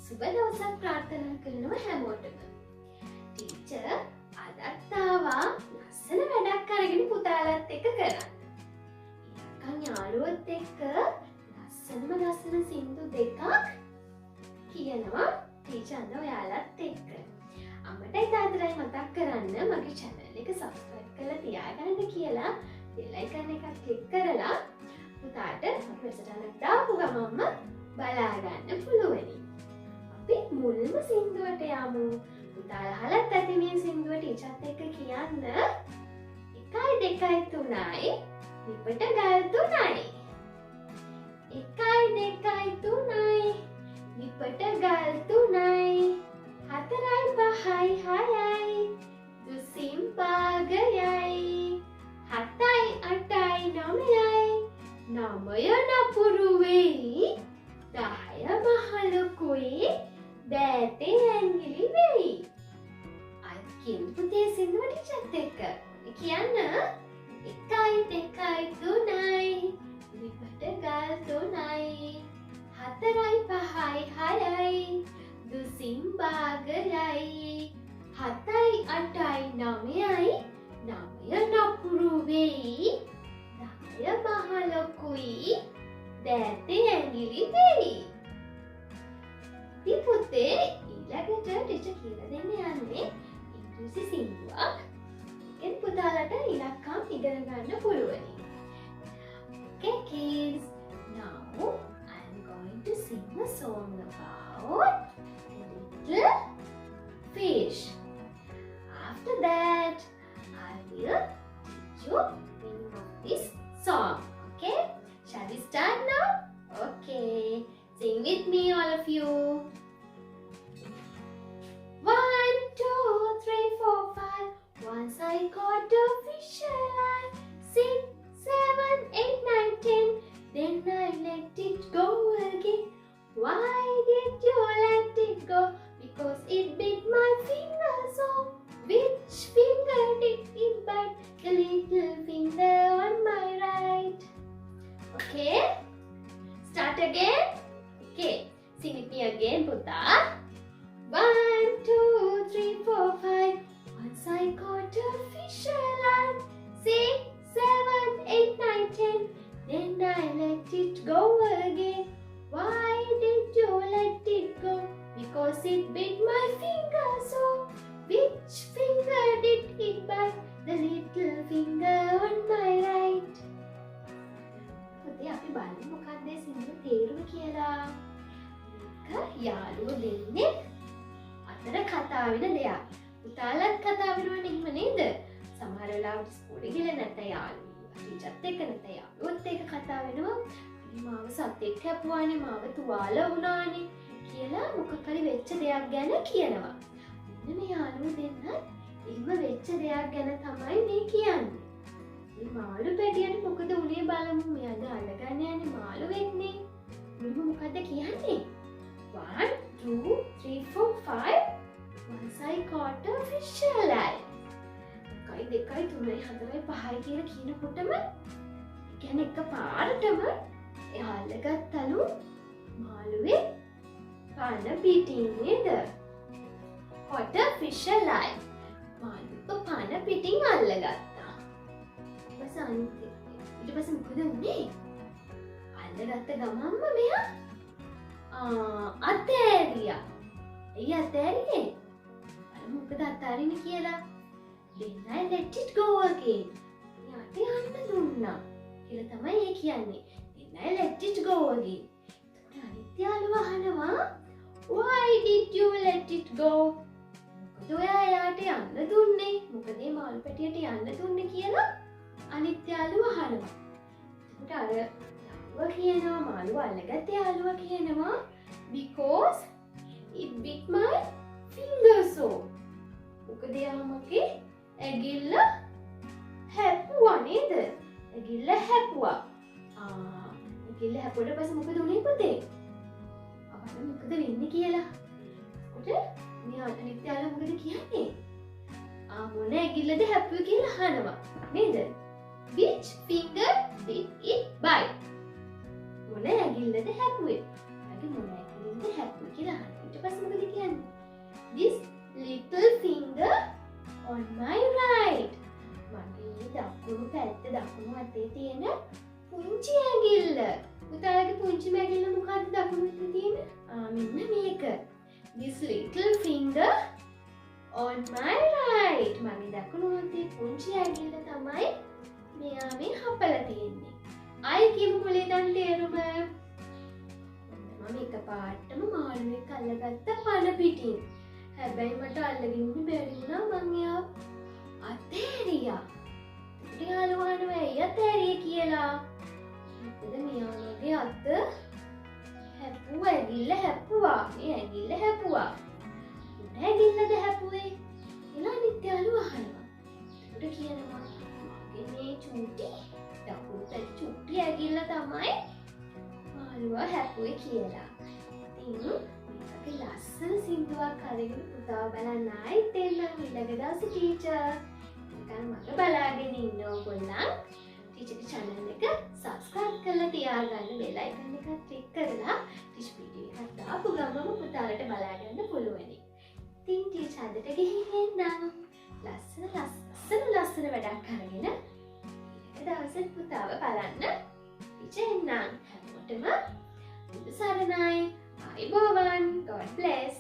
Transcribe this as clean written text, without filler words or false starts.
සුබ දවසක් ප්‍රාර්ථනා කරනවා හැමෝටම. ටීචර් අදත් ආවා ලස්සන වැඩක් අරගෙන පුතාලත් එක්ක කරන්න. ඉලක්කම් යාළුවොත් එක්ක ලස්සන සින්දු දෙකක් කියනවා ටීචර් අද ඔයාලත් එක්ක. අම්මටයි තාත්තටයි මතක් කරන්න මගේ channel එක subscribe කරලා තියාගන්න කියලා bell icon එකක් click කරලා පුතාට මගේ වැඩසටහනක් දාපු ගමන්ම බලා ගන්න පුළුවනි. අපි මුල්ම සින්දුවට යමු. පුතාලා අහලත් ඇති මේ සින්දුව ටීචර්ත් එක්ක කියන්න. 1 2 3යි විපට ගල් 3යි. 1 2 3යි විපට ගල් 3යි. 4යි 5යි 6යි දුසිම් පාගයයි. 7යි 8යි 9යි 9 නපුරු වෙයි. 10 මහලොකුයි දෑතේ ඇඟිලි වෙයි. අත් කියමු පුතේ සින්දුව ටීචර්ත් එක්ක. කියන්න 1 2 3යි විපට ගල් 3යි. 4යි 5යි 6යි දුසිම් භාගයයි. 7යි 8යි 9යි 9 නපුරු වෙයි. 10 මහලොකුයි දෑතේ ඇඟිලි වෙයි. ඉතින් පුතේ ඊළඟට ටීචර් කියලා දෙන්න යන්නේ ඉංග්‍රීසි සින්දුවක්. ඒකෙන් පුතාලට ඉලක්කම් ඉගෙන ගන්න පුළුවනි. Okay kids, now I am going to sing a song about a little fish. After that, I will teach you meaning of this song. Okay? Shall we start now? Okay. Sing with me, all of you. 1 2 3 4 5. Once I caught a fish alive. 6 7 8 9 10. Then I let it go again. Why did you let it go? Because it bit my finger so. Which finger did it bite? The little finger on my right. Okay? Start again? Okay. Sing with me again, Puta. 1 2 3 4 5. Once I caught a fish alive. 6 7 8 9 10. Then I let it go again. Why did you let it go? Because it bit my finger so. Which finger did it bite? The little finger on my right. පුතේ අපි බලමු මොකක්ද මේ සින්දුව තේරුම කියලා. එක යාළුවෝ දෙන්නේ අතර කතා වෙන දෙයක්. පුතාලත් කතා වෙනවනේ එහෙම නේද? සමහර වෙලාවට ඉස්කෝලේ ගිහලා නැත්නම් යාළුවෝ ටීචර්ත් එක්ක නැත්නම් යාළුවොත් එක්ක කතා වෙනවා. අනේ මාව සතෙක් හැපුවානේ, මාව තුවාල වුණානේ කියලා මොකක් හරි වෙච්ච දෙයක් ගැන කියනවා. මෙන්න මේ යාළුවෝ දෙන්න එහෙම වෙච්ච දෙයක් ගැන තමයි මේ කියන්නේ. මේ මාළු පැටියට මොකද උනේ බලමු. මෙයාද අල්ලගන්න යන්නේ මාළු වෙන්නේ. මෙන්න මොකද්ද කියන්නේ? 1 2 3 4 5. Once I caught a fish alive. 1 2 3 4 5 කියලා කියනකොටම කියන්නේ එකපාරටම එයා අල්ලගත්තලු මාළුවේ පන පිටින් නේද? Caught a fish alive. මාළුව පන පිටින් අල්ලගත්තා. ඊට පස්සේ මොකද උනේ? අල්ලගත්ත ගමන්ම මෙයා අතෑරියා. එයි අතෑරියේ? බලමු මොකද අතාරින්නේ කියලා. Then I let it go again. යාට යන්න දුන්නා කියලා තමයි ඒ කියන්නේ. Then I let it go again. එතකොට අනිත් යාළුවා අහනවා Why did you let it go? මොකද ඔයා යාට යන්න දුන්නේ? මොකද මේ මාළු පැටියට යන්න දුන්නේ කියලා අනිත් යාළුවා අහනවා. එතකොට අර යාළුවා කියනවා මාළුවා අල්ලගත්ත යාළුවා කියනවා Because it bit my finger so. මොකද යාමගේ ඇගිල්ල හැපුවා නේද? ඇගිල්ල හැපුවා. ඇගිල්ල හැපුවට පස්සේ මොකද උනේ පුතේ? අපිට මොකද වෙන්නේ කියලා. එතකොට මේ අනිත් යාළුවා මොකද කියන්නේ? මොන ඇගිල්ලද හැපුවේ කියලා අහනවා නේද? Which finger did it bite? මොන ඇගිල්ලද හැපුවේ? මොන ඇගිල්ලද ඉතින් හැප්පුවා කියලා අහනවා. ඊට පස්සේ මොකද කියන්නේ? This little finger on my right. මගේ දකුණු පැත්ත දකුණු අතේ තියෙන පුංචි ඇඟිල්ල. පුතාලගේ පුංචි ඇඟිල්ල මොකද්ද දකුණු අතේ තියෙන? මෙන්න මේක. This little finger on my right. මගේ දකුණු අතේ පුංචි ඇඟිල්ල තමයි මෙයා මේ හපලා තියෙන්නේ. ආයි කියමු මොලේ දන් තේරුම. මම එකපාරටම මාළුවෙක් අල්ලගත්ත පන පිටින්. හැබැයි මට අල්ලගෙන ඉන්න බැරි වුණා මං එයා අතෑරියා. ඉතින් යාළුවා අහනවා ඇයි අතෑරියේ කියලා. මොකද මෙයාගේ අත හැප්පුවා ඇඟිල්ල හැප්පුවා. මේ ඇඟිල්ල හැප්පුවා. උඩ ඇඟිල්ලද හැප්පුවේ? කියලා අනිත් යාළුවා අහනවා. ඒකට කියනවා මගේ මේ චූටි දකුණු පැත්තේ චූටි ඇඟිල්ල තමයි මාළුවා හැප්පුවේ කියලා. ඉතින් මේකේ ලස්සන සින්දුවක් අරගෙන පුතාව බලන්න ආයෙත් එන්න ඊළඟ දවසේ ටීචර්. නිකන් මම බලාගෙන ඉන්න ඕගොල්ලන් ටීචර්ගේ channel එක subscribe කරලා තියාගන්න bell icon එක click කරලා ටීචර් වීඩියෝ එකක් දාපු ගමන්ම පුතාලට බලා ගන්න පුළුවනි. ඉතින් ටීචර් අදට ගිහින් එන්නම්. ලස්සන වැඩක් අරගෙන ඊළඟ දවසේ පුතාව බලන්න ටීචර් එන්නම්. හැමෝටම බුදු සරණයි. ආයුබෝවන්. God bless.